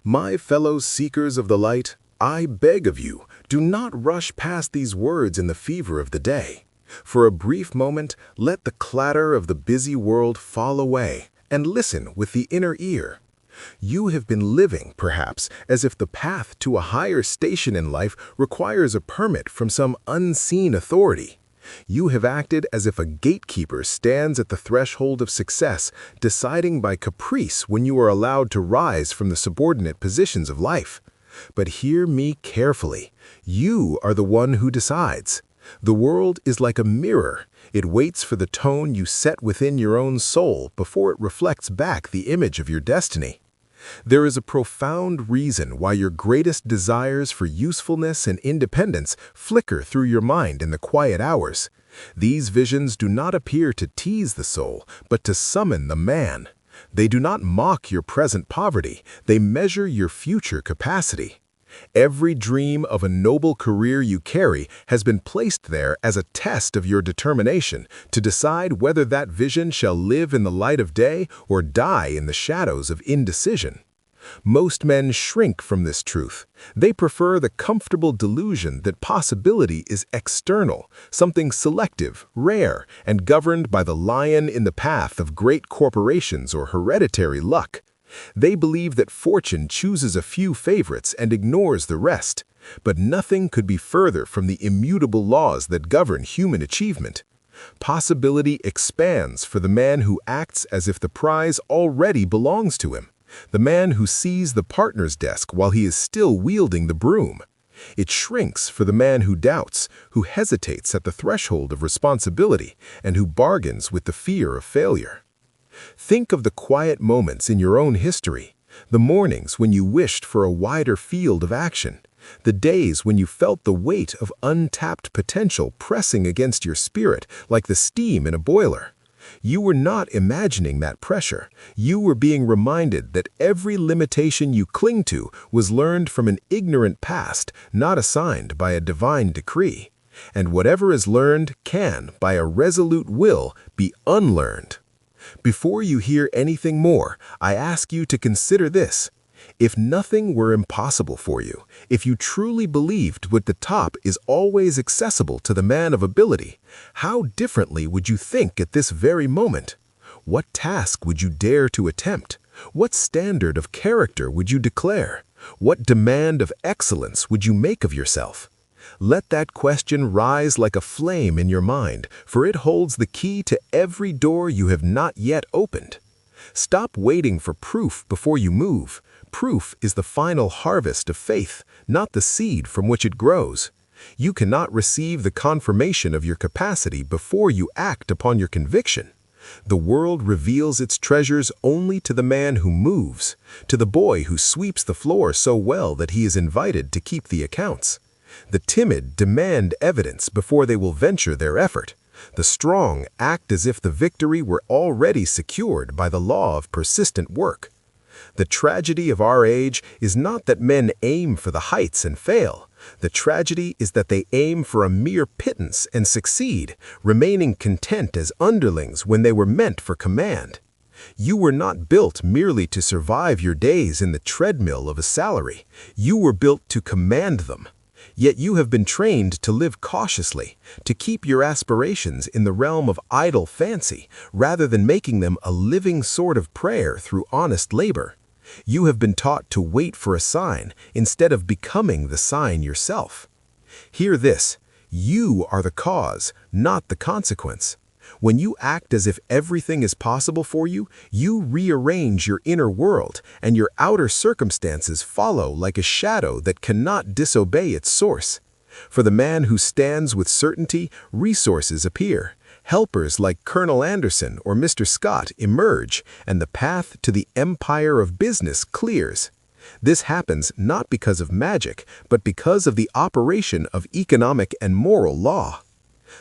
My fellow seekers of the light, I beg of you, do not rush past these words in the fever of the day. For a brief moment, let the clatter of the busy world fall away and listen with the inner ear. You have been living, perhaps, as if the path to a higher station in life requires a permit from some unseen authority. You have acted as if a gatekeeper stands at the threshold of success, deciding by caprice when you are allowed to rise from the subordinate positions of life. But hear me carefully. You are the one who decides. The world is like a mirror. It waits for the tone you set within your own soul before it reflects back the image of your destiny. There is a profound reason why your greatest desires for usefulness and independence flicker through your mind in the quiet hours. These visions do not appear to tease the soul, but to summon the man. They do not mock your present poverty, they measure your future capacity. Every dream of a noble career you carry has been placed there as a test of your determination to decide whether that vision shall live in the light of day or die in the shadows of indecision. Most men shrink from this truth. They prefer the comfortable delusion that possibility is external, something selective, rare, and governed by the lion in the path of great corporations or hereditary luck. They believe that fortune chooses a few favorites and ignores the rest, but nothing could be further from the immutable laws that govern human achievement. Possibility expands for the man who acts as if the prize already belongs to him, the man who sees the partner's desk while he is still wielding the broom. It shrinks for the man who doubts, who hesitates at the threshold of responsibility, and who bargains with the fear of failure. Think of the quiet moments in your own history, the mornings when you wished for a wider field of action, the days when you felt the weight of untapped potential pressing against your spirit like the steam in a boiler. You were not imagining that pressure. You were being reminded that every limitation you cling to was learned from an ignorant past, not assigned by a divine decree. And whatever is learned can, by a resolute will, be unlearned. Before you hear anything more, I ask you to consider this. If nothing were impossible for you, if you truly believed what the top is always accessible to the man of ability, how differently would you think at this very moment? What task would you dare to attempt? What standard of character would you declare? What demand of excellence would you make of yourself? Let that question rise like a flame in your mind, for it holds the key to every door you have not yet opened. Stop waiting for proof before you move. Proof is the final harvest of faith, not the seed from which it grows. You cannot receive the confirmation of your capacity before you act upon your conviction. The world reveals its treasures only to the man who moves, to the boy who sweeps the floor so well that he is invited to keep the accounts. The timid demand evidence before they will venture their effort. The strong act as if the victory were already secured by the law of persistent work. The tragedy of our age is not that men aim for the heights and fail. The tragedy is that they aim for a mere pittance and succeed, remaining content as underlings when they were meant for command. You were not built merely to survive your days in the treadmill of a salary. You were built to command them. Yet you have been trained to live cautiously, to keep your aspirations in the realm of idle fancy, rather than making them a living sword of prayer through honest labor. You have been taught to wait for a sign instead of becoming the sign yourself. Hear this: you are the cause, not the consequence. When you act as if everything is possible for you, you rearrange your inner world, and your outer circumstances follow like a shadow that cannot disobey its source. For the man who stands with certainty, resources appear. Helpers like Colonel Anderson or Mr. Scott emerge, and the path to the empire of business clears. This happens not because of magic, but because of the operation of economic and moral law.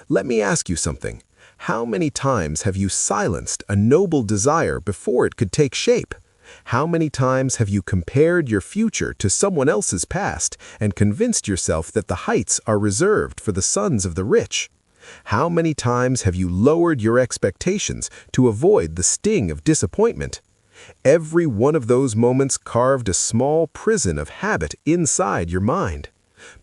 Let me ask you something. How many times have you silenced a noble desire before it could take shape? How many times have you compared your future to someone else's past and convinced yourself that the heights are reserved for the sons of the rich? How many times have you lowered your expectations to avoid the sting of disappointment? Every one of those moments carved a small prison of habit inside your mind.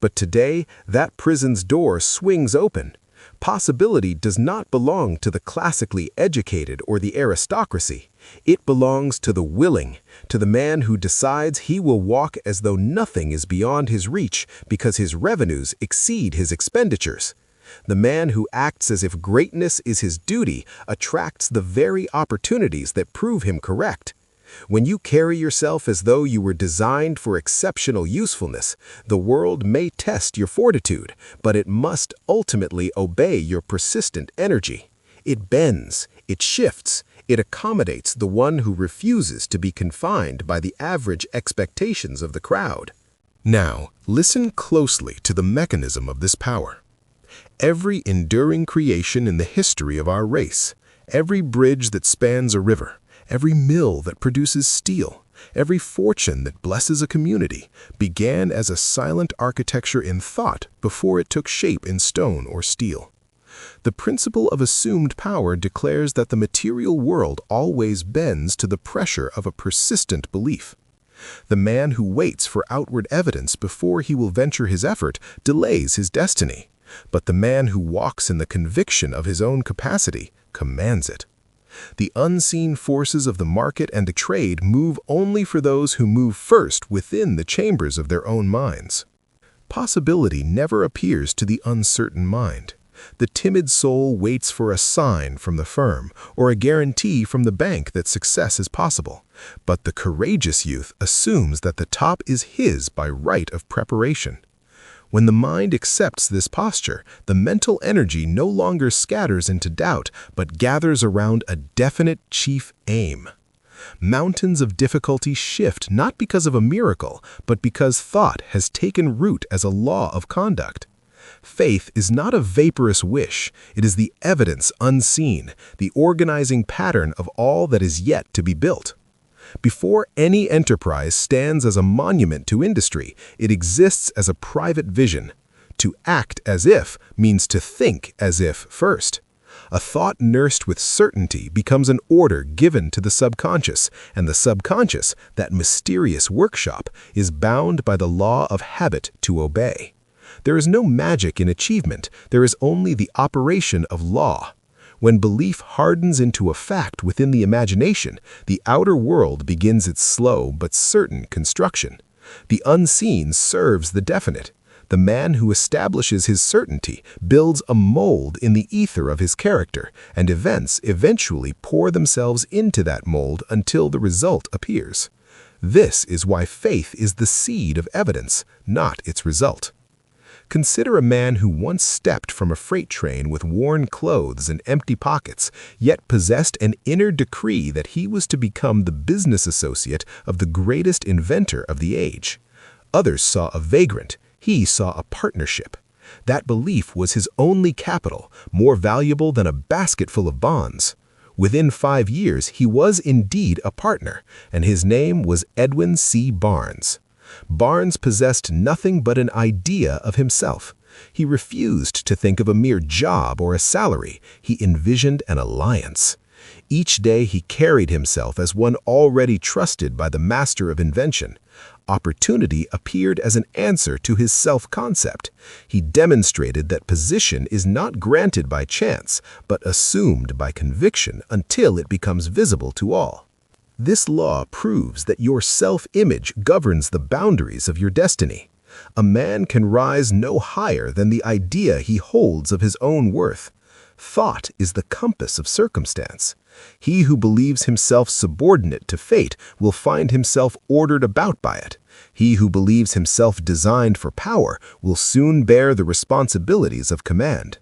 But today, that prison's door swings open. Possibility does not belong to the classically educated or the aristocracy. It belongs to the willing, to the man who decides he will walk as though nothing is beyond his reach because his revenues exceed his expenditures. The man who acts as if greatness is his duty attracts the very opportunities that prove him correct. When you carry yourself as though you were designed for exceptional usefulness, the world may test your fortitude, but it must ultimately obey your persistent energy. It bends, it shifts, it accommodates the one who refuses to be confined by the average expectations of the crowd. Now, listen closely to the mechanism of this power. Every enduring creation in the history of our race, every bridge that spans a river, every mill that produces steel, every fortune that blesses a community, began as a silent architecture in thought before it took shape in stone or steel. The principle of assumed power declares that the material world always bends to the pressure of a persistent belief. The man who waits for outward evidence before he will venture his effort delays his destiny, but the man who walks in the conviction of his own capacity commands it. The unseen forces of the market and the trade move only for those who move first within the chambers of their own minds. Possibility never appears to the uncertain mind. The timid soul waits for a sign from the firm or a guarantee from the bank that success is possible. But the courageous youth assumes that the top is his by right of preparation. When the mind accepts this posture, the mental energy no longer scatters into doubt, but gathers around a definite chief aim. Mountains of difficulty shift not because of a miracle, but because thought has taken root as a law of conduct. Faith is not a vaporous wish, it is the evidence unseen, the organizing pattern of all that is yet to be built. Before any enterprise stands as a monument to industry, it exists as a private vision. To act as if means to think as if first. A thought nursed with certainty becomes an order given to the subconscious, and the subconscious, that mysterious workshop, is bound by the law of habit to obey. There is no magic in achievement, there is only the operation of law. When belief hardens into a fact within the imagination, the outer world begins its slow but certain construction. The unseen serves the definite. The man who establishes his certainty builds a mold in the ether of his character, and events eventually pour themselves into that mold until the result appears. This is why faith is the seed of evidence, not its result. Consider a man who once stepped from a freight train with worn clothes and empty pockets, yet possessed an inner decree that he was to become the business associate of the greatest inventor of the age. Others saw a vagrant, he saw a partnership. That belief was his only capital, more valuable than a basket full of bonds. Within 5 years, he was indeed a partner, and his name was Edwin C. Barnes. Barnes possessed nothing but an idea of himself. He refused to think of a mere job or a salary. He envisioned an alliance. Each day he carried himself as one already trusted by the master of invention. Opportunity appeared as an answer to his self-concept. He demonstrated that position is not granted by chance, but assumed by conviction until it becomes visible to all. This law proves that your self-image governs the boundaries of your destiny. A man can rise no higher than the idea he holds of his own worth. Thought is the compass of circumstance. He who believes himself subordinate to fate will find himself ordered about by it. He who believes himself designed for power will soon bear the responsibilities of command.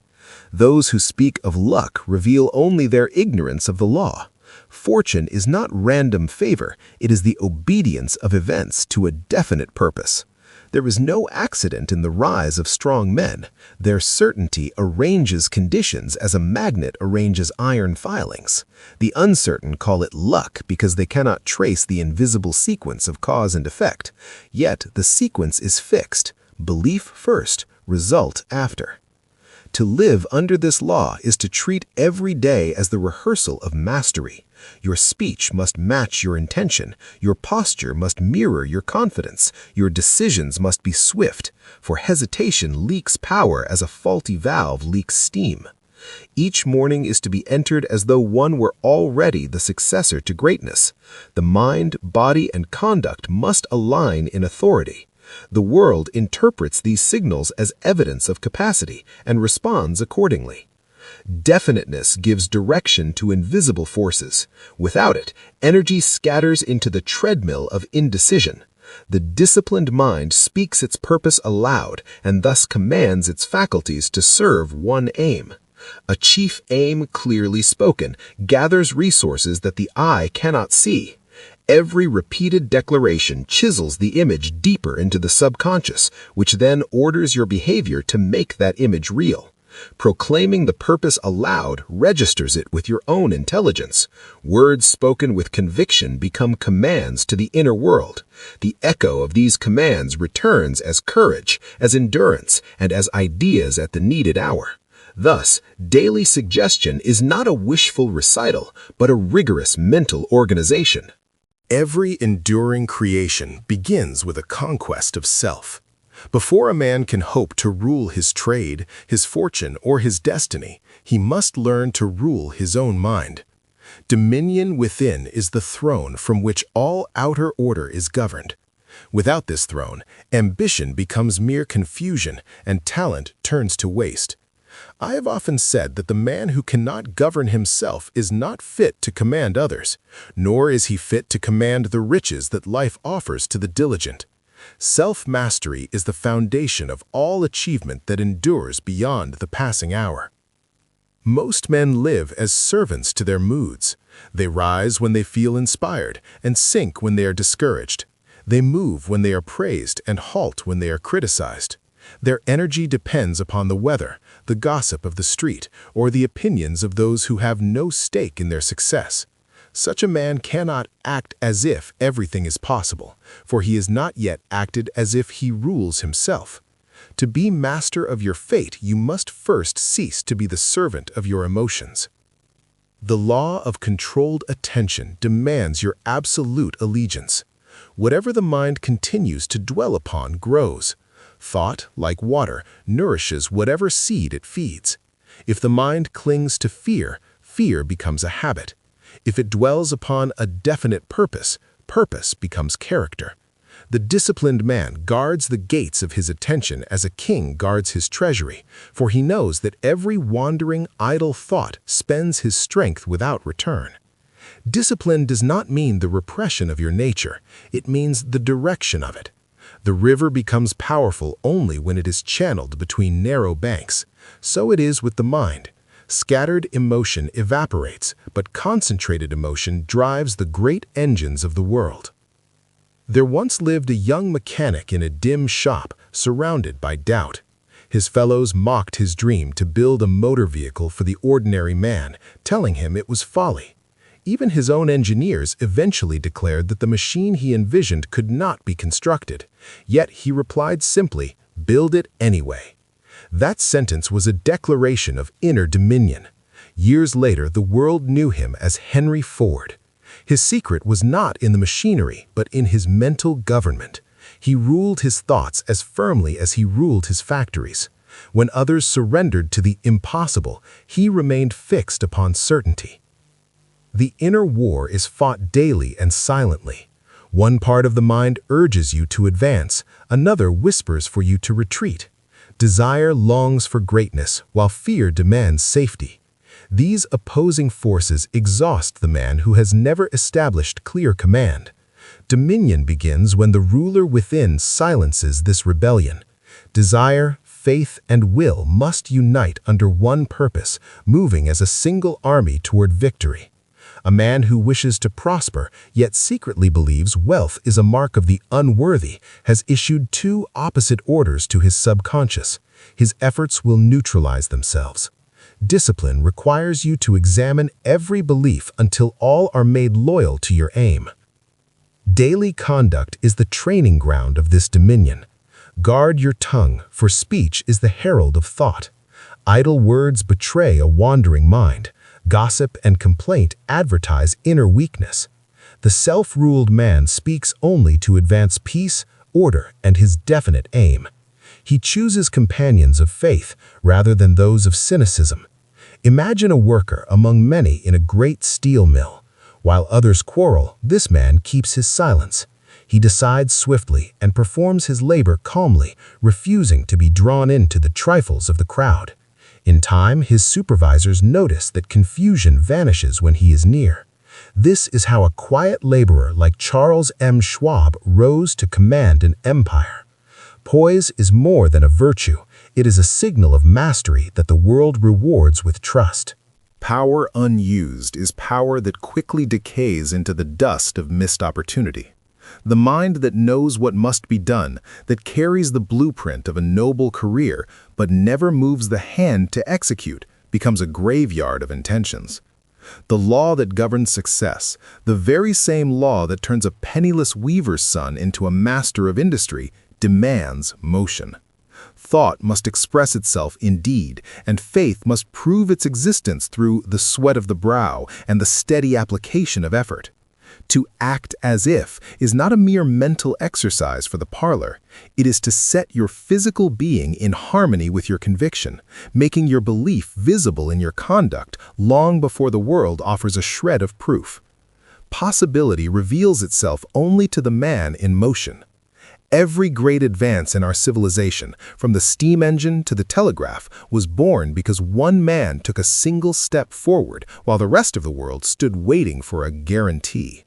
Those who speak of luck reveal only their ignorance of the law. Fortune is not random favor, it is the obedience of events to a definite purpose. There is no accident in the rise of strong men. Their certainty arranges conditions as a magnet arranges iron filings. The uncertain call it luck because they cannot trace the invisible sequence of cause and effect. Yet the sequence is fixed, belief first, result after. To live under this law is to treat every day as the rehearsal of mastery. Your speech must match your intention, your posture must mirror your confidence, your decisions must be swift, for hesitation leaks power as a faulty valve leaks steam. Each morning is to be entered as though one were already the successor to greatness. The mind, body, and conduct must align in authority. The world interprets these signals as evidence of capacity and responds accordingly. Definiteness gives direction to invisible forces. Without it, energy scatters into the treadmill of indecision. The disciplined mind speaks its purpose aloud and thus commands its faculties to serve one aim. A chief aim clearly spoken gathers resources that the eye cannot see. Every repeated declaration chisels the image deeper into the subconscious, which then orders your behavior to make that image real. Proclaiming the purpose aloud registers it with your own intelligence. Words spoken with conviction become commands to the inner world. The echo of these commands returns as courage, as endurance, and as ideas at the needed hour. Thus, daily suggestion is not a wishful recital, but a rigorous mental organization. Every enduring creation begins with a conquest of self. Before a man can hope to rule his trade, his fortune, or his destiny, he must learn to rule his own mind. Dominion within is the throne from which all outer order is governed. Without this throne, ambition becomes mere confusion and talent turns to waste. I have often said that the man who cannot govern himself is not fit to command others, nor is he fit to command the riches that life offers to the diligent. Self-mastery is the foundation of all achievement that endures beyond the passing hour. Most men live as servants to their moods. They rise when they feel inspired and sink when they are discouraged. They move when they are praised and halt when they are criticized. Their energy depends upon the weather, the gossip of the street, or the opinions of those who have no stake in their success. Such a man cannot act as if everything is possible, for he has not yet acted as if he rules himself. To be master of your fate, you must first cease to be the servant of your emotions. The law of controlled attention demands your absolute allegiance. Whatever the mind continues to dwell upon grows. Thought, like water, nourishes whatever seed it feeds. If the mind clings to fear, fear becomes a habit. If it dwells upon a definite purpose, purpose becomes character. The disciplined man guards the gates of his attention as a king guards his treasury, for he knows that every wandering, idle thought spends his strength without return. Discipline does not mean the repression of your nature, it means the direction of it. The river becomes powerful only when it is channeled between narrow banks. So it is with the mind. Scattered emotion evaporates, but concentrated emotion drives the great engines of the world. There once lived a young mechanic in a dim shop, surrounded by doubt. His fellows mocked his dream to build a motor vehicle for the ordinary man, telling him it was folly. Even his own engineers eventually declared that the machine he envisioned could not be constructed. Yet he replied simply, "Build it anyway." That sentence was a declaration of inner dominion. Years later, the world knew him as Henry Ford. His secret was not in the machinery, but in his mental government. He ruled his thoughts as firmly as he ruled his factories. When others surrendered to the impossible, he remained fixed upon certainty. The inner war is fought daily and silently. One part of the mind urges you to advance, another whispers for you to retreat. Desire longs for greatness, while fear demands safety. These opposing forces exhaust the man who has never established clear command. Dominion begins when the ruler within silences this rebellion. Desire, faith, and will must unite under one purpose, moving as a single army toward victory. A man who wishes to prosper, yet secretly believes wealth is a mark of the unworthy, has issued two opposite orders to his subconscious. His efforts will neutralize themselves. Discipline requires you to examine every belief until all are made loyal to your aim. Daily conduct is the training ground of this dominion. Guard your tongue, for speech is the herald of thought. Idle words betray a wandering mind. Gossip and complaint advertise inner weakness. The self-ruled man speaks only to advance peace, order, and his definite aim. He chooses companions of faith rather than those of cynicism. Imagine a worker among many in a great steel mill. While others quarrel, this man keeps his silence. He decides swiftly and performs his labor calmly, refusing to be drawn into the trifles of the crowd. In time, his supervisors notice that confusion vanishes when he is near. This is how a quiet laborer like Charles M. Schwab rose to command an empire. Poise is more than a virtue. It is a signal of mastery that the world rewards with trust. Power unused is power that quickly decays into the dust of missed opportunity. The mind that knows what must be done, that carries the blueprint of a noble career, but never moves the hand to execute, becomes a graveyard of intentions. The law that governs success, the very same law that turns a penniless weaver's son into a master of industry, demands motion. Thought must express itself in deed, and faith must prove its existence through the sweat of the brow and the steady application of effort. To act as if is not a mere mental exercise for the parlor. It is to set your physical being in harmony with your conviction, making your belief visible in your conduct long before the world offers a shred of proof. Possibility reveals itself only to the man in motion. Every great advance in our civilization, from the steam engine to the telegraph, was born because one man took a single step forward while the rest of the world stood waiting for a guarantee.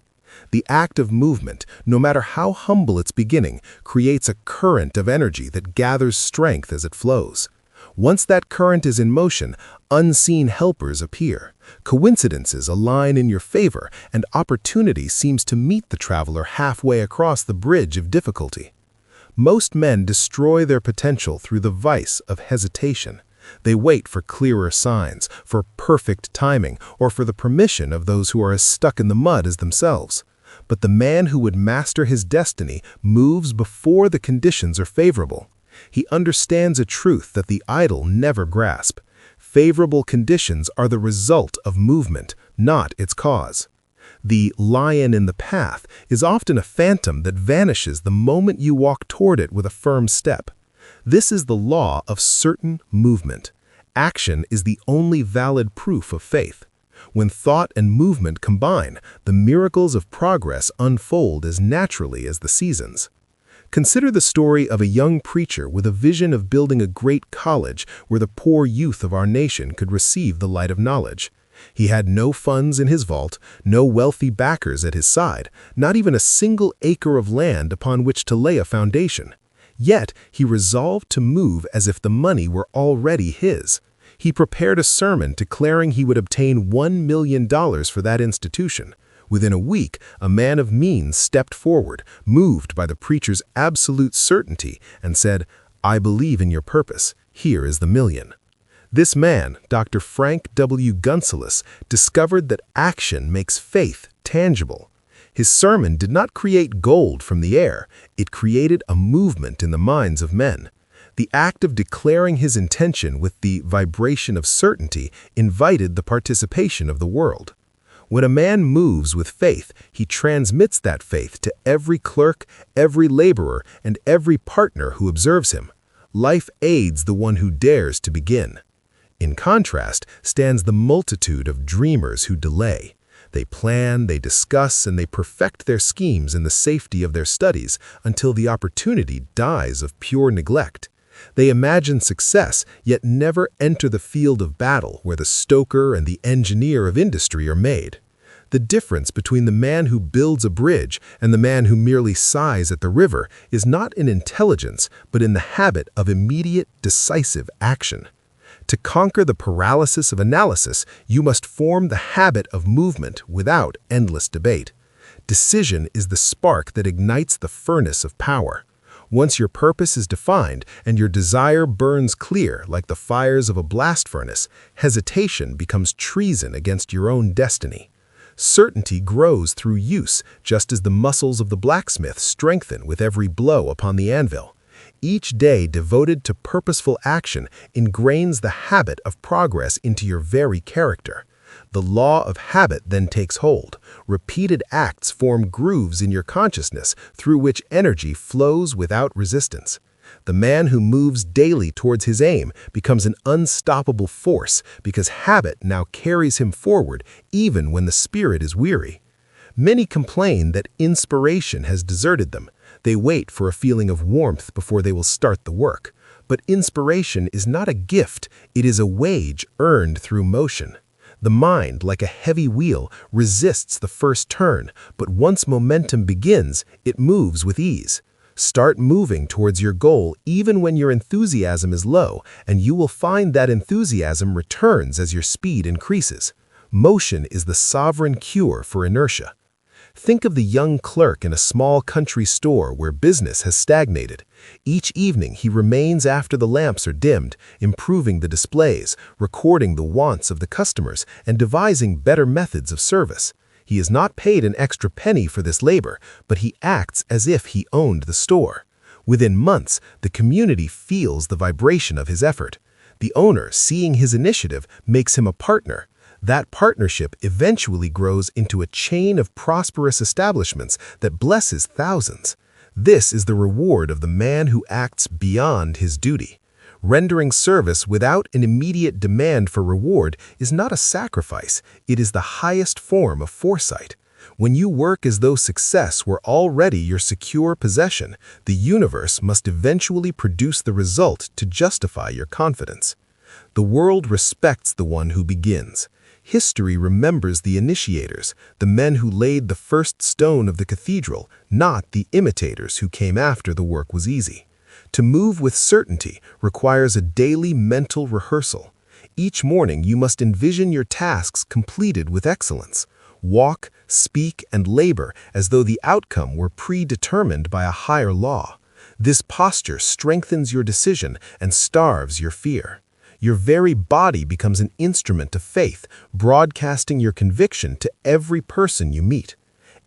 The act of movement, no matter how humble its beginning, creates a current of energy that gathers strength as it flows. Once that current is in motion, unseen helpers appear. Coincidences align in your favor, and opportunity seems to meet the traveler halfway across the bridge of difficulty. Most men destroy their potential through the vice of hesitation. They wait for clearer signs, for perfect timing, or for the permission of those who are as stuck in the mud as themselves. But the man who would master his destiny moves before the conditions are favorable. He understands a truth that the idle never grasp. Favorable conditions are the result of movement, not its cause. The lion in the path is often a phantom that vanishes the moment you walk toward it with a firm step. This is the law of certain movement. Action is the only valid proof of faith. When thought and movement combine, the miracles of progress unfold as naturally as the seasons. Consider the story of a young preacher with a vision of building a great college where the poor youth of our nation could receive the light of knowledge. He had no funds in his vault, no wealthy backers at his side, not even a single acre of land upon which to lay a foundation. Yet he resolved to move as if the money were already his. He prepared a sermon declaring he would obtain $1 million for that institution. Within a week, a man of means stepped forward, moved by the preacher's absolute certainty, and said, "I believe in your purpose. Here is the million." This man, Dr. Frank W. Gunsalis, discovered that action makes faith tangible. His sermon did not create gold from the air. It created a movement in the minds of men. The act of declaring his intention with the vibration of certainty invited the participation of the world. When a man moves with faith, he transmits that faith to every clerk, every laborer, and every partner who observes him. Life aids the one who dares to begin. In contrast stands the multitude of dreamers who delay. They plan, they discuss, and they perfect their schemes in the safety of their studies until the opportunity dies of pure neglect. They imagine success, yet never enter the field of battle where the stoker and the engineer of industry are made. The difference between the man who builds a bridge and the man who merely sighs at the river is not in intelligence, but in the habit of immediate, decisive action. To conquer the paralysis of analysis, you must form the habit of movement without endless debate. Decision is the spark that ignites the furnace of power. Once your purpose is defined and your desire burns clear like the fires of a blast furnace, hesitation becomes treason against your own destiny. Certainty grows through use, just as the muscles of the blacksmith strengthen with every blow upon the anvil. Each day devoted to purposeful action ingrains the habit of progress into your very character. The law of habit then takes hold. Repeated acts form grooves in your consciousness through which energy flows without resistance. The man who moves daily towards his aim becomes an unstoppable force because habit now carries him forward even when the spirit is weary. Many complain that inspiration has deserted them. They wait for a feeling of warmth before they will start the work. But inspiration is not a gift, it is a wage earned through motion. The mind, like a heavy wheel, resists the first turn, but once momentum begins, it moves with ease. Start moving towards your goal even when your enthusiasm is low, and you will find that enthusiasm returns as your speed increases. Motion is the sovereign cure for inertia. Think of the young clerk in a small country store where business has stagnated. Each evening he remains after the lamps are dimmed, improving the displays, recording the wants of the customers, and devising better methods of service. He is not paid an extra penny for this labor, but he acts as if he owned the store. Within months, the community feels the vibration of his effort. The owner, seeing his initiative, makes him a partner. That partnership eventually grows into a chain of prosperous establishments that blesses thousands. This is the reward of the man who acts beyond his duty. Rendering service without an immediate demand for reward is not a sacrifice, it is the highest form of foresight. When you work as though success were already your secure possession, the universe must eventually produce the result to justify your confidence. The world respects the one who begins. History remembers the initiators, the men who laid the first stone of the cathedral, not the imitators who came after the work was easy. To move with certainty requires a daily mental rehearsal. Each morning you must envision your tasks completed with excellence. Walk, speak, and labor as though the outcome were predetermined by a higher law. This posture strengthens your decision and starves your fear. Your very body becomes an instrument of faith, broadcasting your conviction to every person you meet.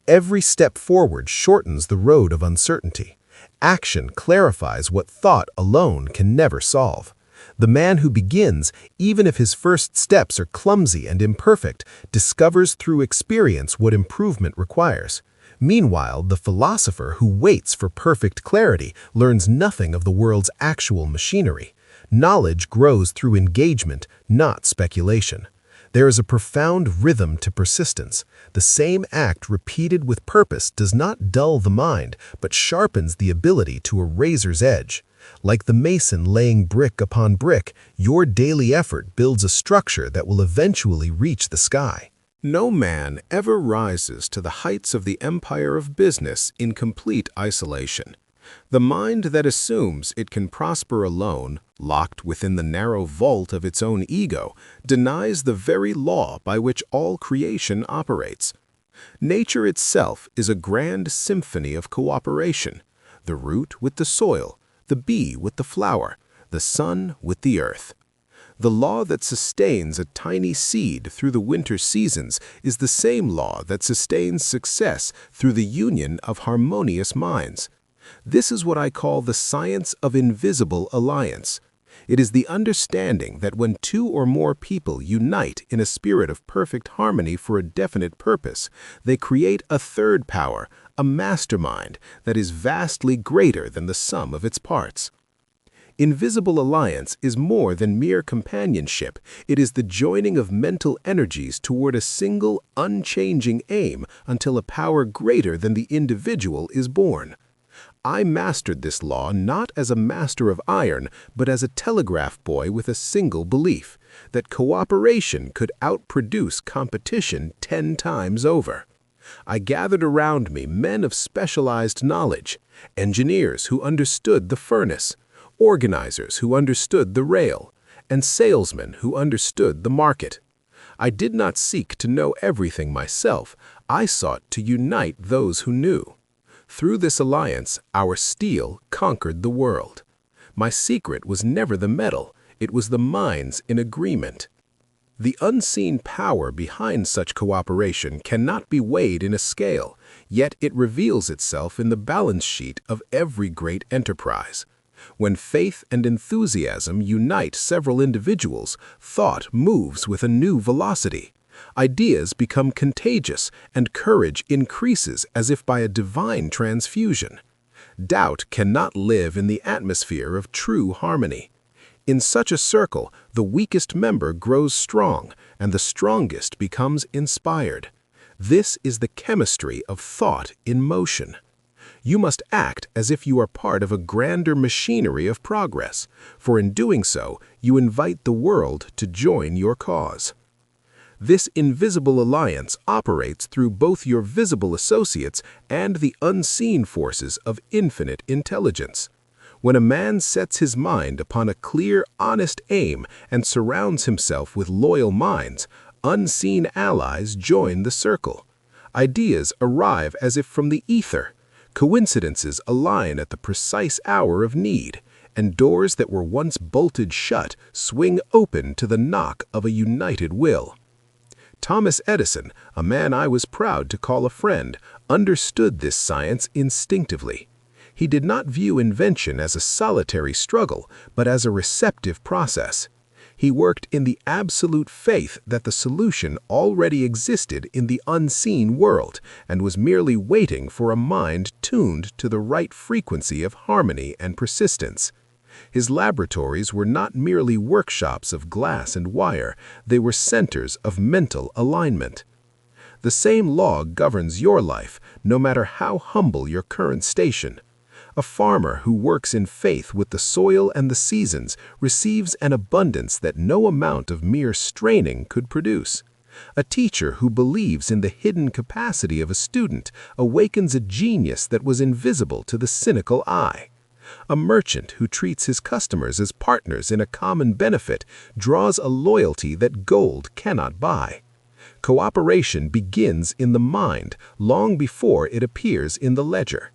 Every step forward shortens the road of uncertainty. Action clarifies what thought alone can never solve. The man who begins, even if his first steps are clumsy and imperfect, discovers through experience what improvement requires. Meanwhile, the philosopher who waits for perfect clarity learns nothing of the world's actual machinery. Knowledge grows through engagement, not speculation. There is a profound rhythm to persistence. The same act repeated with purpose does not dull the mind, but sharpens the ability to a razor's edge. Like the mason laying brick upon brick, your daily effort builds a structure that will eventually reach the sky. No man ever rises to the heights of the empire of business in complete isolation. The mind that assumes it can prosper alone, locked within the narrow vault of its own ego, denies the very law by which all creation operates. Nature itself is a grand symphony of cooperation, the root with the soil, the bee with the flower, the sun with the earth. The law that sustains a tiny seed through the winter seasons is the same law that sustains success through the union of harmonious minds. This is what I call the science of invisible alliance. It is the understanding that when two or more people unite in a spirit of perfect harmony for a definite purpose, they create a third power, a mastermind that is vastly greater than the sum of its parts. Invisible alliance is more than mere companionship. It is the joining of mental energies toward a single, unchanging aim until a power greater than the individual is born. I mastered this law not as a master of iron, but as a telegraph boy with a single belief, that cooperation could outproduce competition 10 times over. I gathered around me men of specialized knowledge, engineers who understood the furnace, organizers who understood the rail, and salesmen who understood the market. I did not seek to know everything myself. I sought to unite those who knew. Through this alliance, our steel conquered the world. My secret was never the metal, it was the minds in agreement. The unseen power behind such cooperation cannot be weighed in a scale, yet it reveals itself in the balance sheet of every great enterprise. When faith and enthusiasm unite several individuals, thought moves with a new velocity. Ideas become contagious, and courage increases as if by a divine transfusion. Doubt cannot live in the atmosphere of true harmony. In such a circle, the weakest member grows strong, and the strongest becomes inspired. This is the chemistry of thought in motion. You must act as if you are part of a grander machinery of progress, for in doing so, you invite the world to join your cause. This invisible alliance operates through both your visible associates and the unseen forces of infinite intelligence. When a man sets his mind upon a clear, honest aim and surrounds himself with loyal minds, unseen allies join the circle. Ideas arrive as if from the ether. Coincidences align at the precise hour of need, and doors that were once bolted shut swing open to the knock of a united will. Thomas Edison, a man I was proud to call a friend, understood this science instinctively. He did not view invention as a solitary struggle, but as a receptive process. He worked in the absolute faith that the solution already existed in the unseen world and was merely waiting for a mind tuned to the right frequency of harmony and persistence. His laboratories were not merely workshops of glass and wire, they were centers of mental alignment. The same law governs your life, no matter how humble your current station. A farmer who works in faith with the soil and the seasons receives an abundance that no amount of mere straining could produce. A teacher who believes in the hidden capacity of a student awakens a genius that was invisible to the cynical eye. A merchant who treats his customers as partners in a common benefit draws a loyalty that gold cannot buy. Cooperation begins in the mind long before it appears in the ledger.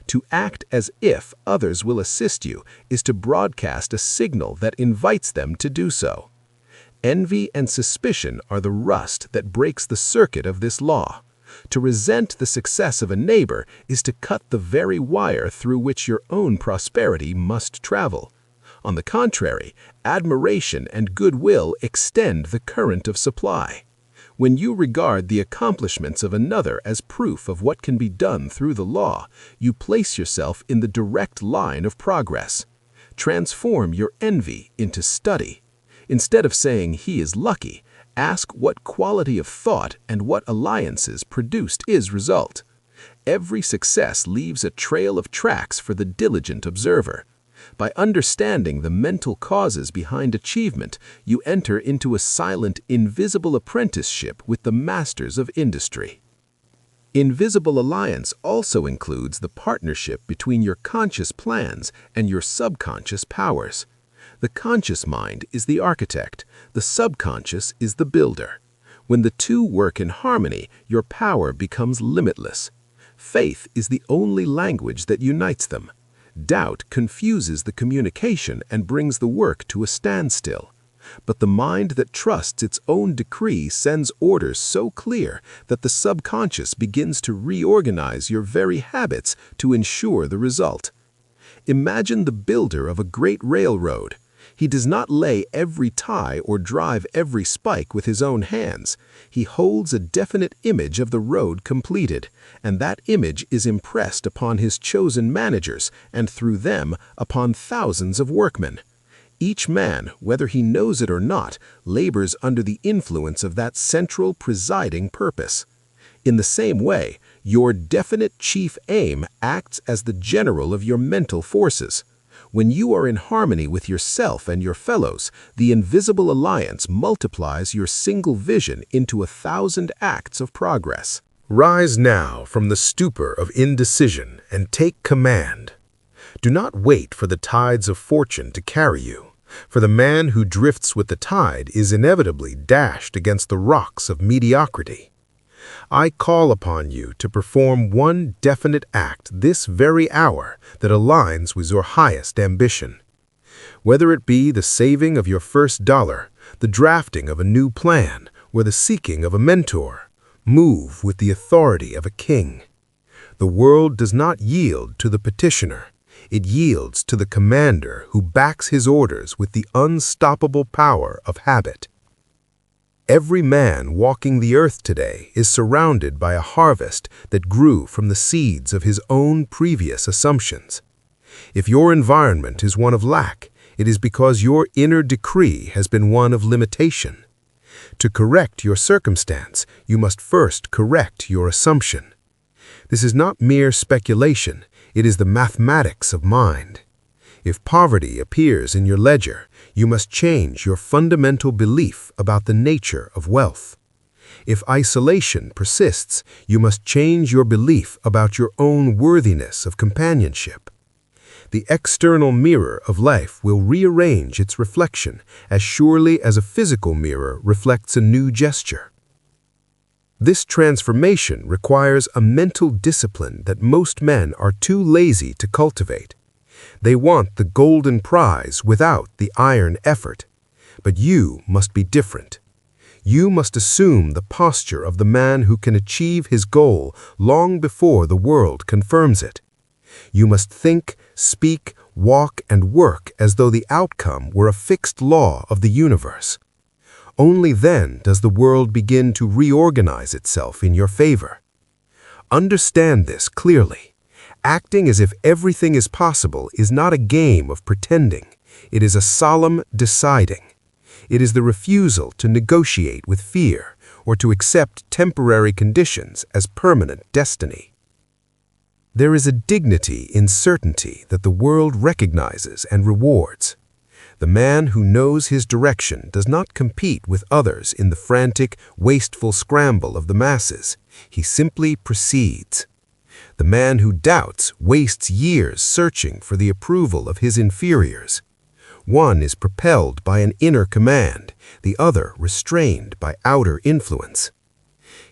To act as if others will assist you is to broadcast a signal that invites them to do so. Envy and suspicion are the rust that breaks the circuit of this law. To resent the success of a neighbor is to cut the very wire through which your own prosperity must travel. On the contrary, admiration and goodwill extend the current of supply. When you regard the accomplishments of another as proof of what can be done through the law, you place yourself in the direct line of progress. Transform your envy into study. Instead of saying he is lucky, ask what quality of thought and what alliances produced his result. Every success leaves a trail of tracks for the diligent observer. By understanding the mental causes behind achievement, you enter into a silent, invisible apprenticeship with the masters of industry. Invisible alliance also includes the partnership between your conscious plans and your subconscious powers. The conscious mind is the architect, the subconscious is the builder. When the two work in harmony, your power becomes limitless. Faith is the only language that unites them. Doubt confuses the communication and brings the work to a standstill. But the mind that trusts its own decree sends orders so clear that the subconscious begins to reorganize your very habits to ensure the result. Imagine the builder of a great railroad. He does not lay every tie or drive every spike with his own hands. He holds a definite image of the road completed, and that image is impressed upon his chosen managers and through them upon thousands of workmen. Each man, whether he knows it or not, labors under the influence of that central presiding purpose. In the same way, your definite chief aim acts as the general of your mental forces. When you are in harmony with yourself and your fellows, the invisible alliance multiplies your single vision into 1,000 acts of progress. Rise now from the stupor of indecision and take command. Do not wait for the tides of fortune to carry you, for the man who drifts with the tide is inevitably dashed against the rocks of mediocrity. I call upon you to perform one definite act this very hour that aligns with your highest ambition. Whether it be the saving of your first dollar, the drafting of a new plan, or the seeking of a mentor, move with the authority of a king. The world does not yield to the petitioner. It yields to the commander who backs his orders with the unstoppable power of habit. Every man walking the earth today is surrounded by a harvest that grew from the seeds of his own previous assumptions. If your environment is one of lack, it is because your inner decree has been one of limitation. To correct your circumstance, you must first correct your assumption. This is not mere speculation, it is the mathematics of mind. If poverty appears in your ledger, you must change your fundamental belief about the nature of wealth. If isolation persists, you must change your belief about your own worthiness of companionship. The external mirror of life will rearrange its reflection as surely as a physical mirror reflects a new gesture. This transformation requires a mental discipline that most men are too lazy to cultivate. They want the golden prize without the iron effort. But you must be different. You must assume the posture of the man who can achieve his goal long before the world confirms it. You must think, speak, walk, and work as though the outcome were a fixed law of the universe. Only then does the world begin to reorganize itself in your favor. Understand this clearly. Acting as if everything is possible is not a game of pretending. It is a solemn deciding. It is the refusal to negotiate with fear or to accept temporary conditions as permanent destiny. There is a dignity in certainty that the world recognizes and rewards. The man who knows his direction does not compete with others in the frantic, wasteful scramble of the masses. He simply proceeds. The man who doubts wastes years searching for the approval of his inferiors. One is propelled by an inner command, the other restrained by outer influence.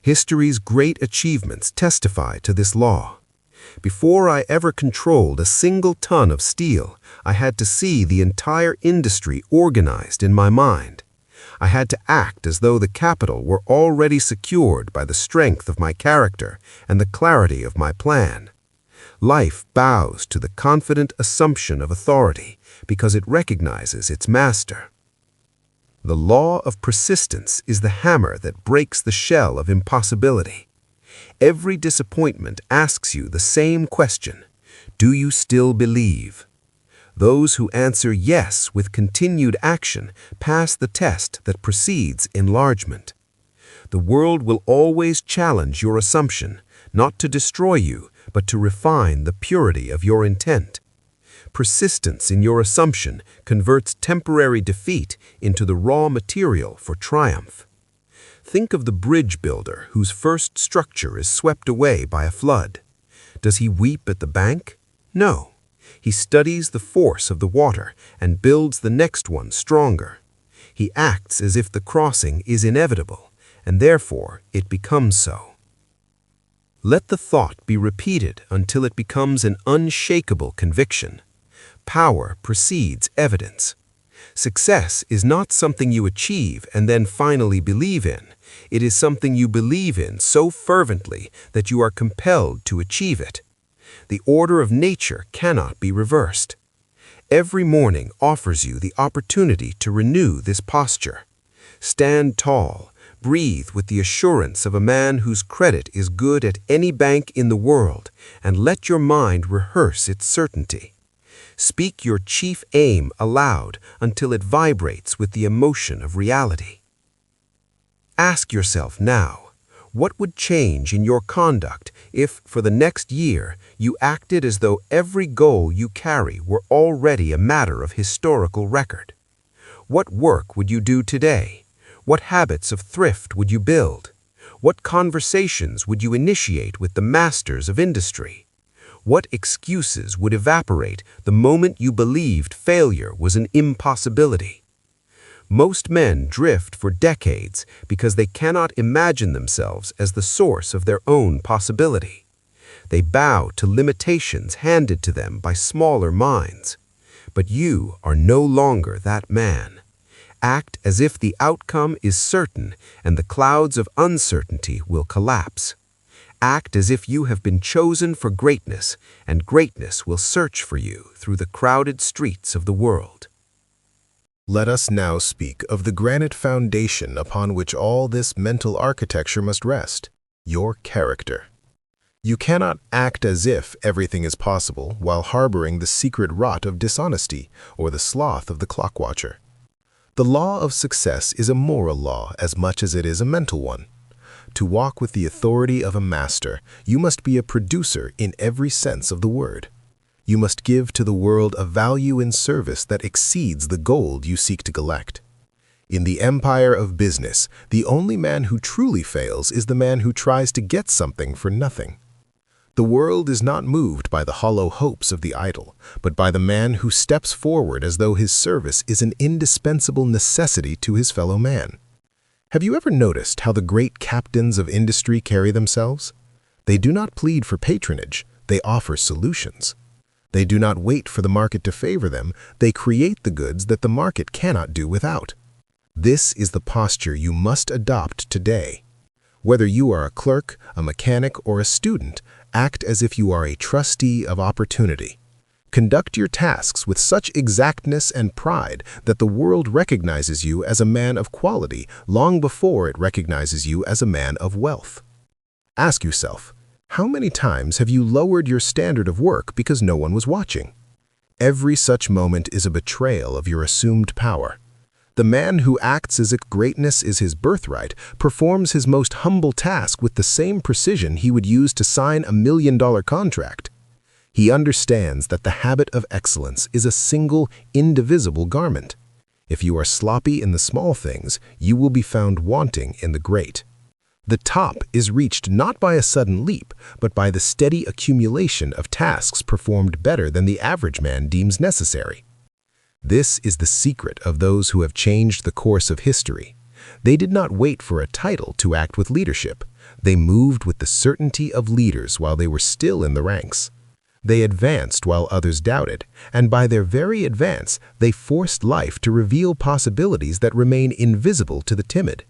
History's great achievements testify to this law. Before I ever controlled a single ton of steel, I had to see the entire industry organized in my mind. I had to act as though the capital were already secured by the strength of my character and the clarity of my plan. Life bows to the confident assumption of authority because it recognizes its master. The law of persistence is the hammer that breaks the shell of impossibility. Every disappointment asks you the same question: do you still believe? Those who answer yes with continued action pass the test that precedes enlargement. The world will always challenge your assumption, not to destroy you, but to refine the purity of your intent. Persistence in your assumption converts temporary defeat into the raw material for triumph. Think of the bridge builder whose first structure is swept away by a flood. Does he weep at the bank? No. He studies the force of the water and builds the next one stronger. He acts as if the crossing is inevitable, and therefore it becomes so. Let the thought be repeated until it becomes an unshakable conviction. Power precedes evidence. Success is not something you achieve and then finally believe in. It is something you believe in so fervently that you are compelled to achieve it. The order of nature cannot be reversed. Every morning offers you the opportunity to renew this posture. Stand tall, breathe with the assurance of a man whose credit is good at any bank in the world, and let your mind rehearse its certainty. Speak your chief aim aloud until it vibrates with the emotion of reality. Ask yourself now, what would change in your conduct if, for the next year, you acted as though every goal you carry were already a matter of historical record? What work would you do today? What habits of thrift would you build? What conversations would you initiate with the masters of industry? What excuses would evaporate the moment you believed failure was an impossibility? Most men drift for decades because they cannot imagine themselves as the source of their own possibility. They bow to limitations handed to them by smaller minds. But you are no longer that man. Act as if the outcome is certain and the clouds of uncertainty will collapse. Act as if you have been chosen for greatness, and greatness will search for you through the crowded streets of the world. Let us now speak of the granite foundation upon which all this mental architecture must rest, your character. You cannot act as if everything is possible while harboring the secret rot of dishonesty or the sloth of the clock-watcher. The law of success is a moral law as much as it is a mental one. To walk with the authority of a master, you must be a producer in every sense of the word. You must give to the world a value in service that exceeds the gold you seek to collect. In the empire of business, the only man who truly fails is the man who tries to get something for nothing. The world is not moved by the hollow hopes of the idle, but by the man who steps forward as though his service is an indispensable necessity to his fellow man. Have you ever noticed how the great captains of industry carry themselves? They do not plead for patronage, they offer solutions. They do not wait for the market to favor them, they create the goods that the market cannot do without. This is the posture you must adopt today. Whether you are a clerk, a mechanic, or a student, act as if you are a trustee of opportunity. Conduct your tasks with such exactness and pride that the world recognizes you as a man of quality long before it recognizes you as a man of wealth. Ask yourself, how many times have you lowered your standard of work because no one was watching? Every such moment is a betrayal of your assumed power. The man who acts as if greatness is his birthright performs his most humble task with the same precision he would use to sign a $1 million contract. He understands that the habit of excellence is a single, indivisible garment. If you are sloppy in the small things, you will be found wanting in the great. The top is reached not by a sudden leap, but by the steady accumulation of tasks performed better than the average man deems necessary. This is the secret of those who have changed the course of history. They did not wait for a title to act with leadership. They moved with the certainty of leaders while they were still in the ranks. They advanced while others doubted, and by their very advance, they forced life to reveal possibilities that remain invisible to the timid.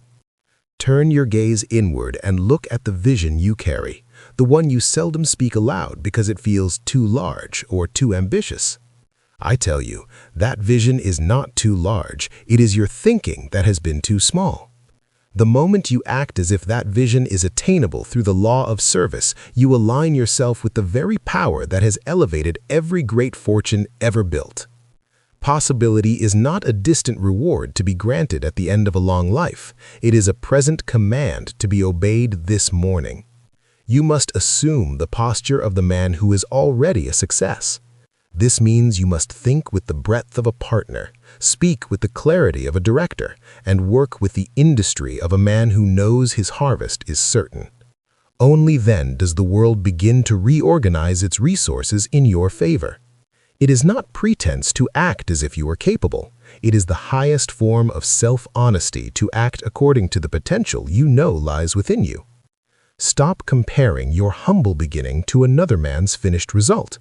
Turn your gaze inward and look at the vision you carry, the one you seldom speak aloud because it feels too large or too ambitious. I tell you, that vision is not too large, it is your thinking that has been too small. The moment you act as if that vision is attainable through the law of service, you align yourself with the very power that has elevated every great fortune ever built. Possibility is not a distant reward to be granted at the end of a long life. It is a present command to be obeyed this morning. You must assume the posture of the man who is already a success. This means you must think with the breadth of a partner, speak with the clarity of a director, and work with the industry of a man who knows his harvest is certain. Only then does the world begin to reorganize its resources in your favor. It is not pretense to act as if you are capable. It is the highest form of self-honesty to act according to the potential you know lies within you. Stop comparing your humble beginning to another man's finished result.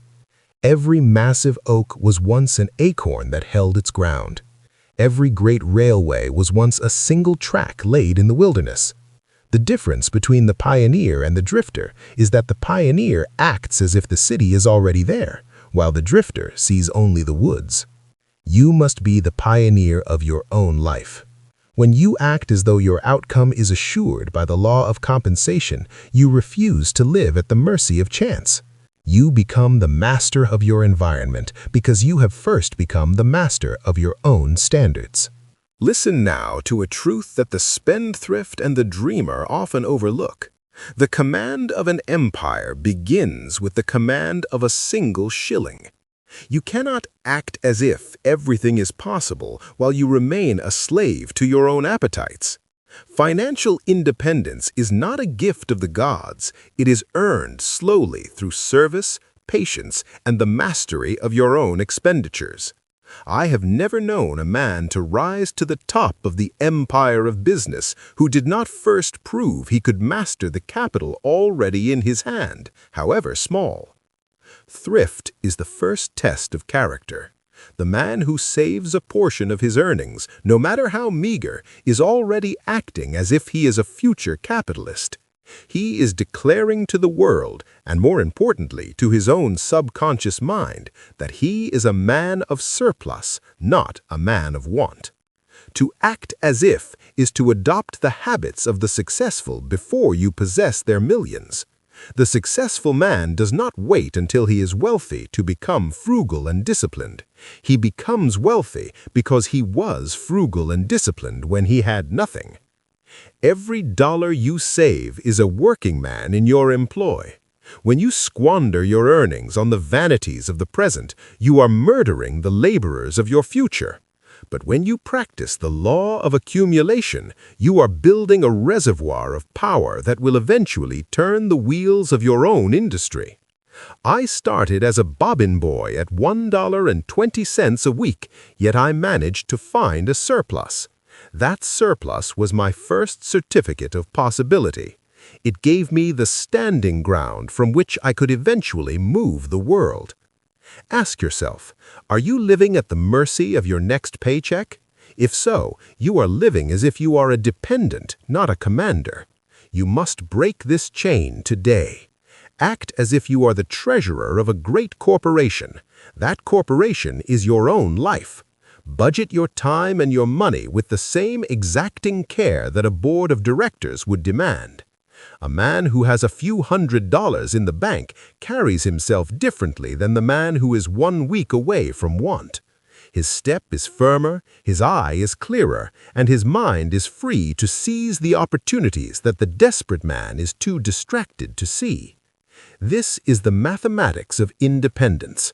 Every massive oak was once an acorn that held its ground. Every great railway was once a single track laid in the wilderness. The difference between the pioneer and the drifter is that the pioneer acts as if the city is already there, while the drifter sees only the woods. You must be the pioneer of your own life. When you act as though your outcome is assured by the law of compensation, you refuse to live at the mercy of chance. You become the master of your environment because you have first become the master of your own standards. Listen now to a truth that the spendthrift and the dreamer often overlook. The command of an empire begins with the command of a single shilling. You cannot act as if everything is possible while you remain a slave to your own appetites. Financial independence is not a gift of the gods. It is earned slowly through service, patience, and the mastery of your own expenditures. I have never known a man to rise to the top of the empire of business who did not first prove he could master the capital already in his hand, however small. Thrift is the first test of character. The man who saves a portion of his earnings, no matter how meager, is already acting as if he is a future capitalist. He is declaring to the world, and more importantly to his own subconscious mind, that he is a man of surplus, not a man of want. To act as if is to adopt the habits of the successful before you possess their millions. The successful man does not wait until he is wealthy to become frugal and disciplined. He becomes wealthy because he was frugal and disciplined when he had nothing. Every dollar you save is a working man in your employ. When you squander your earnings on the vanities of the present, you are murdering the laborers of your future. But when you practice the law of accumulation, you are building a reservoir of power that will eventually turn the wheels of your own industry. I started as a bobbin boy at $1.20 a week, yet I managed to find a surplus. That surplus was my first certificate of possibility. It gave me the standing ground from which I could eventually move the world. Ask yourself, are you living at the mercy of your next paycheck? If so, you are living as if you are a dependent, not a commander. You must break this chain today. Act as if you are the treasurer of a great corporation. That corporation is your own life. Budget your time and your money with the same exacting care that a board of directors would demand. A man who has a few $100s in the bank carries himself differently than the man who is 1 week away from want. His step is firmer, his eye is clearer, and his mind is free to seize the opportunities that the desperate man is too distracted to see. This is the mathematics of independence.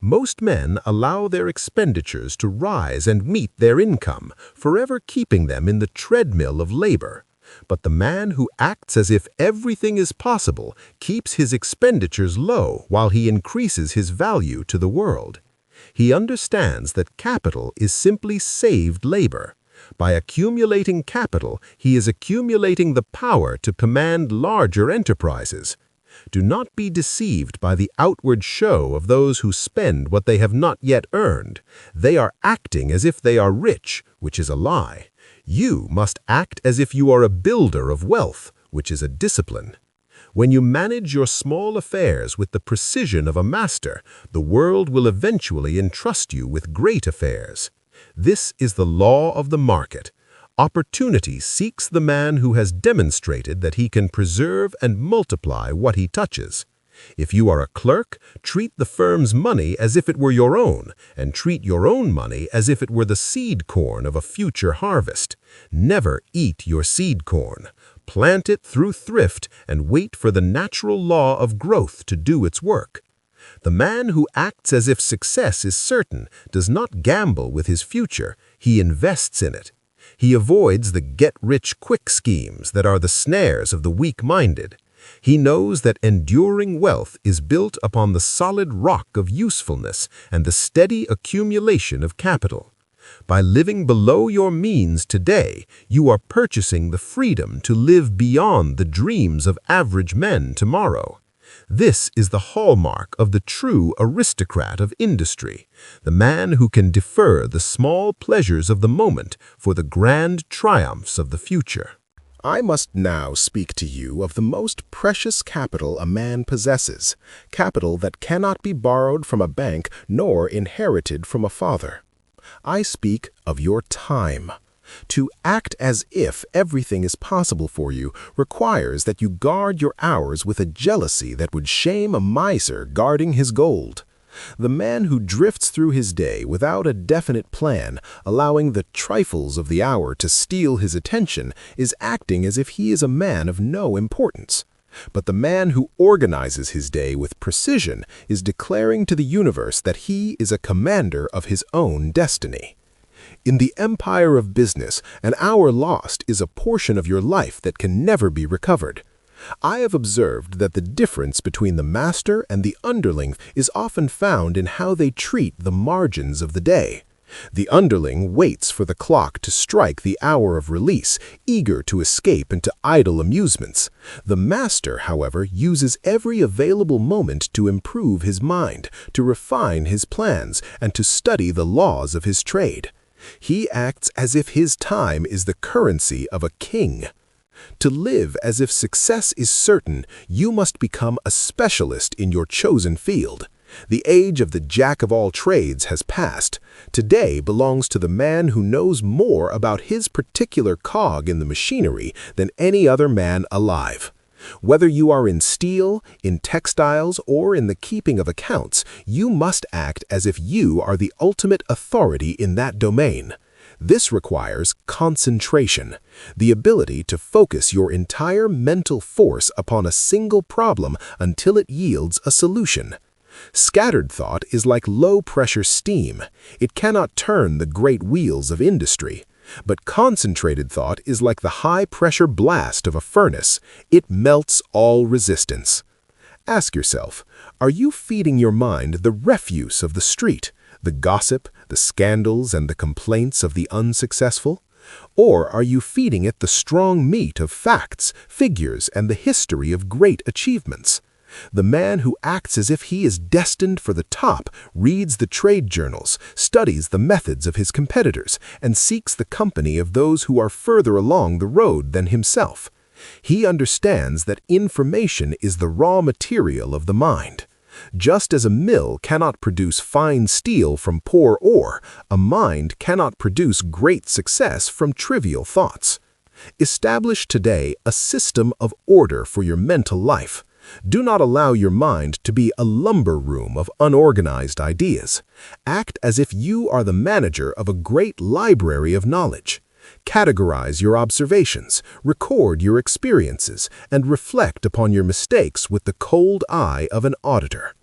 Most men allow their expenditures to rise and meet their income, forever keeping them in the treadmill of labor. But the man who acts as if everything is possible keeps his expenditures low while he increases his value to the world. He understands that capital is simply saved labor. By accumulating capital, he is accumulating the power to command larger enterprises. Do not be deceived by the outward show of those who spend what they have not yet earned. They are acting as if they are rich, which is a lie. You must act as if you are a builder of wealth, which is a discipline. When you manage your small affairs with the precision of a master, the world will eventually entrust you with great affairs. This is the law of the market. Opportunity seeks the man who has demonstrated that he can preserve and multiply what he touches. If you are a clerk, treat the firm's money as if it were your own, and treat your own money as if it were the seed corn of a future harvest. Never eat your seed corn. Plant it through thrift and wait for the natural law of growth to do its work. The man who acts as if success is certain does not gamble with his future, he invests in it. He avoids the get-rich-quick schemes that are the snares of the weak-minded. He knows that enduring wealth is built upon the solid rock of usefulness and the steady accumulation of capital. By living below your means today, you are purchasing the freedom to live beyond the dreams of average men tomorrow. This is the hallmark of the true aristocrat of industry, the man who can defer the small pleasures of the moment for the grand triumphs of the future. I must now speak to you of the most precious capital a man possesses, capital that cannot be borrowed from a bank nor inherited from a father. I speak of your time. To act as if everything is possible for you requires that you guard your hours with a jealousy that would shame a miser guarding his gold. The man who drifts through his day without a definite plan, allowing the trifles of the hour to steal his attention, is acting as if he is a man of no importance. But the man who organizes his day with precision is declaring to the universe that he is a commander of his own destiny. In the empire of business, an hour lost is a portion of your life that can never be recovered. I have observed that the difference between the master and the underling is often found in how they treat the margins of the day. The underling waits for the clock to strike the hour of release, eager to escape into idle amusements. The master, however, uses every available moment to improve his mind, to refine his plans, and to study the laws of his trade. He acts as if his time is the currency of a king. To live as if success is certain, you must become a specialist in your chosen field. The age of the jack of all trades has passed. Today belongs to the man who knows more about his particular cog in the machinery than any other man alive. Whether you are in steel, in textiles, or in the keeping of accounts, you must act as if you are the ultimate authority in that domain. This requires concentration, the ability to focus your entire mental force upon a single problem until it yields a solution. Scattered thought is like low-pressure steam. It cannot turn the great wheels of industry. But concentrated thought is like the high-pressure blast of a furnace. It melts all resistance. Ask yourself, are you feeding your mind the refuse of the street, the gossip, the scandals, and the complaints of the unsuccessful? Or are you feeding it the strong meat of facts, figures, and the history of great achievements? The man who acts as if he is destined for the top reads the trade journals, studies the methods of his competitors, and seeks the company of those who are further along the road than himself. He understands that information is the raw material of the mind. Just as a mill cannot produce fine steel from poor ore, a mind cannot produce great success from trivial thoughts. Establish today a system of order for your mental life. Do not allow your mind to be a lumber room of unorganized ideas. Act as if you are the manager of a great library of knowledge. Categorize your observations, record your experiences, and reflect upon your mistakes with the cold eye of an auditor.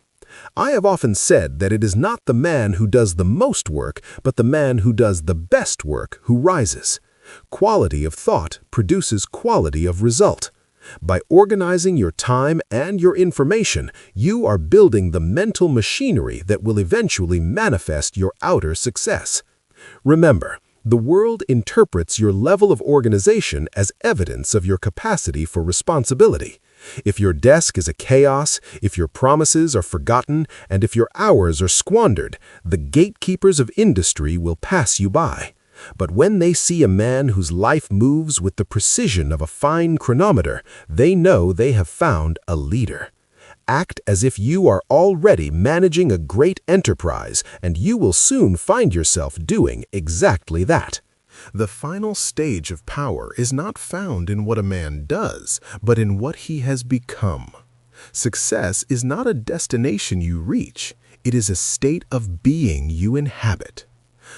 I have often said that it is not the man who does the most work, but the man who does the best work who rises. Quality of thought produces quality of result. By organizing your time and your information, you are building the mental machinery that will eventually manifest your outer success. Remember, the world interprets your level of organization as evidence of your capacity for responsibility. If your desk is a chaos, if your promises are forgotten, and if your hours are squandered, the gatekeepers of industry will pass you by. But when they see a man whose life moves with the precision of a fine chronometer, they know they have found a leader. Act as if you are already managing a great enterprise, and you will soon find yourself doing exactly that. The final stage of power is not found in what a man does, but in what he has become. Success is not a destination you reach, it is a state of being you inhabit.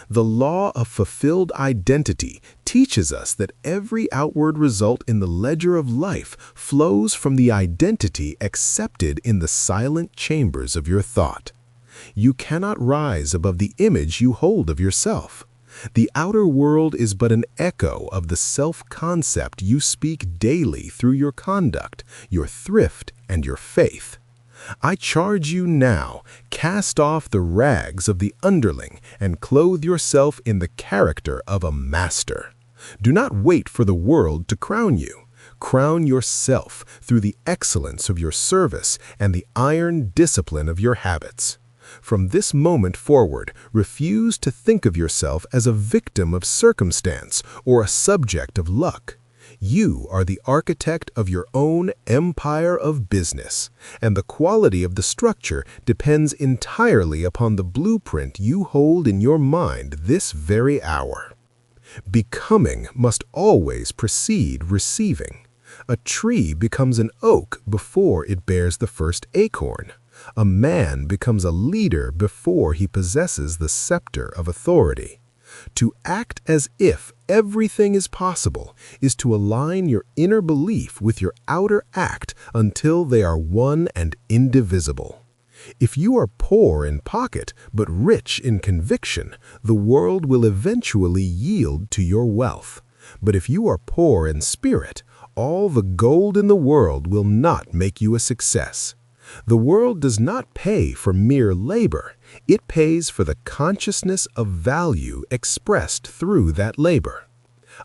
The law of fulfilled identity teaches us that every outward result in the ledger of life flows from the identity accepted in the silent chambers of your thought. You cannot rise above the image you hold of yourself. The outer world is but an echo of the self-concept you speak daily through your conduct, your thrift, and your faith. I charge you now, cast off the rags of the underling and clothe yourself in the character of a master. Do not wait for the world to crown you. Crown yourself through the excellence of your service and the iron discipline of your habits. From this moment forward, refuse to think of yourself as a victim of circumstance or a subject of luck. You are the architect of your own empire of business, and the quality of the structure depends entirely upon the blueprint you hold in your mind this very hour. Becoming must always precede receiving. A tree becomes an oak before it bears the first acorn. A man becomes a leader before he possesses the scepter of authority. To act as if everything is possible is to align your inner belief with your outer act until they are one and indivisible. If you are poor in pocket but rich in conviction, the world will eventually yield to your wealth. But if you are poor in spirit, all the gold in the world will not make you a success. The world does not pay for mere labor. It pays for the consciousness of value expressed through that labor.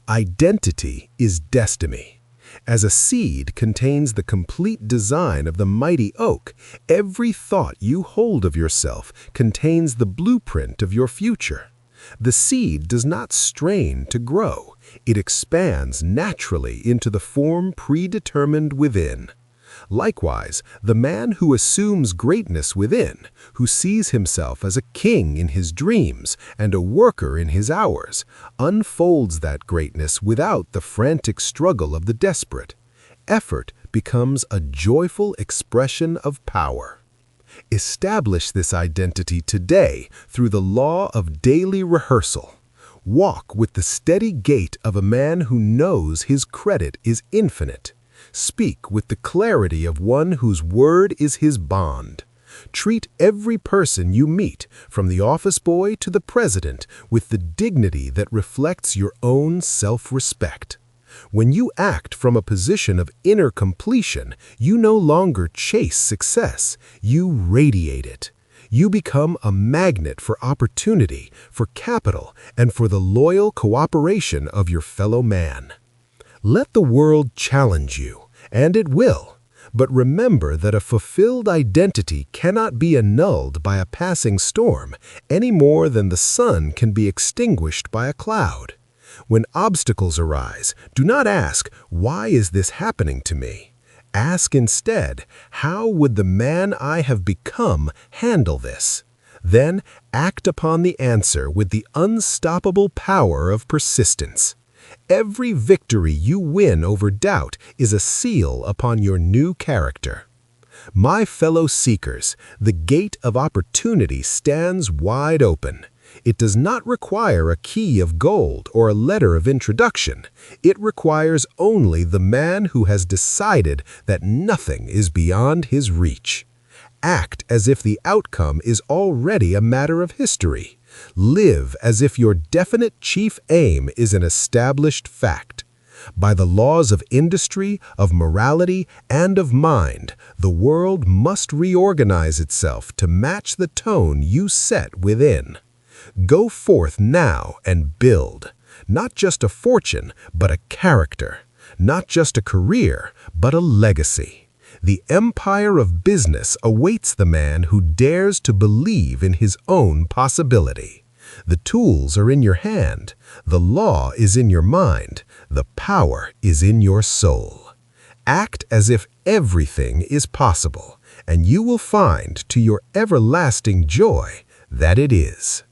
Identity is destiny. As a seed contains the complete design of the mighty oak, every thought you hold of yourself contains the blueprint of your future. The seed does not strain to grow. It expands naturally into the form predetermined within. Likewise, the man who assumes greatness within, who sees himself as a king in his dreams and a worker in his hours, unfolds that greatness without the frantic struggle of the desperate. Effort becomes a joyful expression of power. Establish this identity today through the law of daily rehearsal. Walk with the steady gait of a man who knows his credit is infinite. Speak with the clarity of one whose word is his bond. Treat every person you meet, from the office boy to the president, with the dignity that reflects your own self-respect. When you act from a position of inner completion, you no longer chase success, you radiate it. You become a magnet for opportunity, for capital, and for the loyal cooperation of your fellow man. Let the world challenge you, and it will. But remember that a fulfilled identity cannot be annulled by a passing storm, any more than the sun can be extinguished by a cloud. When obstacles arise, do not ask, "Why is this happening to me?" Ask instead, "How would the man I have become handle this?" Then act upon the answer with the unstoppable power of persistence. Every victory you win over doubt is a seal upon your new character. My fellow seekers, the gate of opportunity stands wide open. It does not require a key of gold or a letter of introduction. It requires only the man who has decided that nothing is beyond his reach. Act as if the outcome is already a matter of history. Live as if your definite chief aim is an established fact. By the laws of industry, of morality, and of mind, the world must reorganize itself to match the tone you set within. Go forth now and build, not just a fortune, but a character, not just a career, but a legacy. The empire of business awaits the man who dares to believe in his own possibility. The tools are in your hand, the law is in your mind, the power is in your soul. Act as if everything is possible, and you will find to your everlasting joy that it is.